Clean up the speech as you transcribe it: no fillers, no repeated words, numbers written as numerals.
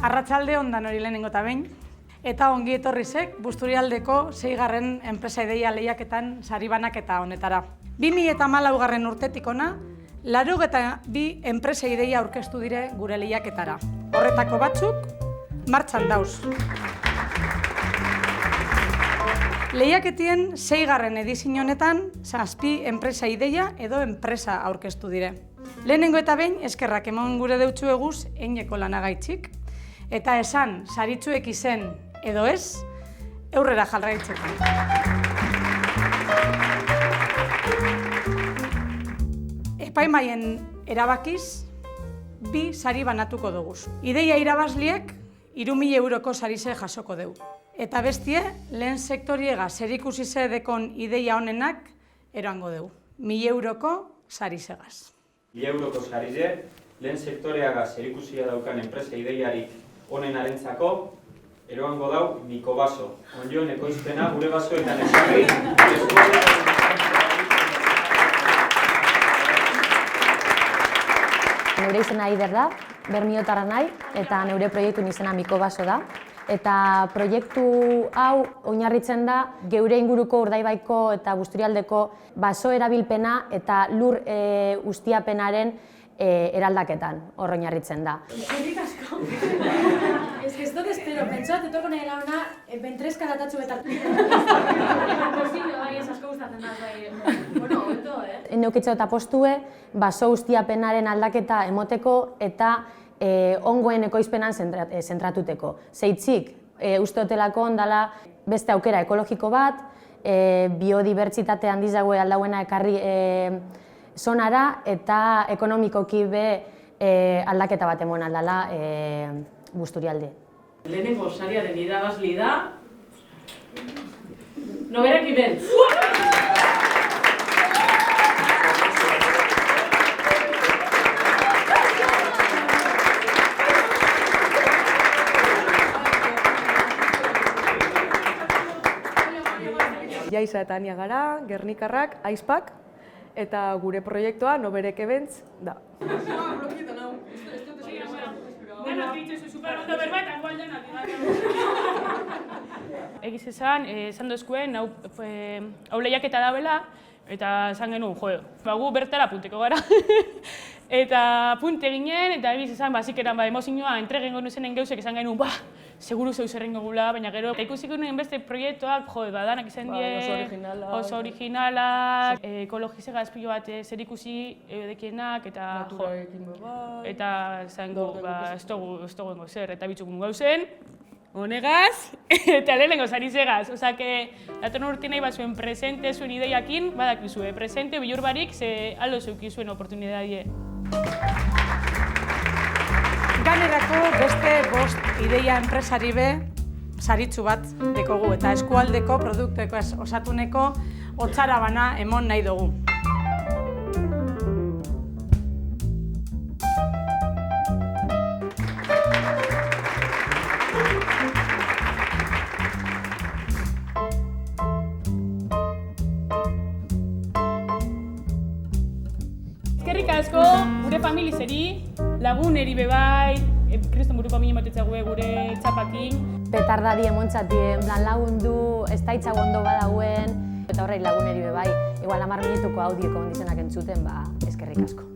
Arratsalde on danori lehenengo eta behin, eta ongi etorrizek Busturialdeko 6. enpresa ideia lehiaketan sari banaketa honetara. 2014 urtetik ona, 82 enpresa ideia aurkeztu dire gure lehiaketara. Horretako batzuk, martxan dauz. Lehiaketien 6. edizio honetan, 7 enpresa ideia edo enpresa aurkeztu dire. Lehenengo eta behin, eskerrak emon gure deutsu eguz, eineko lanagaitzik, eta esan, saritzuek izen edo ez, eurrera jarraitzeko. Epaimaien erabakiz, 2 sari banatuko duguz. Ideia irabazliek, 3.000 euroko sarize jasoko dugu. Eta bestie, lehen sektoriega zerikusi dekon ideia honenak eroango dugu. 1.000 euroko sarizegaz. 1.000 euroko sarize, lehen sektoreaga zerikusia daukan enpresa ideiarik honenarentzako eroango dau Niko Baso. Onjoen ekoizpena gure basoetan esarri. Neure izena Aider da, Bermiotarra nahi, eta neure proiektu izena Niko Baso da. Eta proiektu hau oinarritzen da geure inguruko Urdaibaiko eta Busturialdeko baso erabilpena eta lur ustiapenaren eraldaketan hor oinarritzen da. Eskerrik asko. Ez dut espero, pentsat, etorko nahi launa, bentreska datatzu betartu. Posibio, bai, ez asko gustatzen da, bai. Bueno, hobeto, Neukitxo eta postue, baso ustiapenaren aldaketa emoteko eta ongoen ekoizpenan zentratuteko. Zeitzik, uste hotelako ondala beste aukera ekologiko bat, biodibertsitate handiz dagoe aldauena ekarri zonara eta ekonomikoki be aldaketa bat emon aldala Busturialde. Lehenengo sariaren irabazli da Noberak Ibentz. Jaiza eta Ania gara, Gernikarrak, Aizpak, eta gure proiektua Noberak Ibentz da. Egiz esan dozkuen, hau lehiaketa dauela, eta esan genuen, gu bertara punteko gara. Eta punte ginen, eta egiz esan, zikeran emozioa entregen gonu zenen geuzek esan genuen, seguru zeu zerrengo gula, baina gero. Eta ikusik genuen beste proiektuak, danak izan die, oso originalak, ekologizega espilo bat zer ikusi dekienak, eta esan gu, ez dugu zer, eta bitzugun gauzen, honegaz, eta lehenengo sarizegaz. Osa, datorren urte nahi bat zuen presente zuen ideiakin, badakizue, presente bilur barik, ze aldo zeukizuen oportunidadie. Ganerako beste 5 ideia enpresari be saritzu bat dekogu eta eskualdeko produktueko osatuneko hotzara bana emon nahi dugu. Eskerrik asko, gure familizeri, laguneri bebai, kriston buruko mini motetza gure txapakin. Petardari emontzatie, lagundu, ez da itxago ondo badauen, eta horrei laguneri bebai, igual 10 minutuko audioko ondizenak entzuten, eskerrik asko.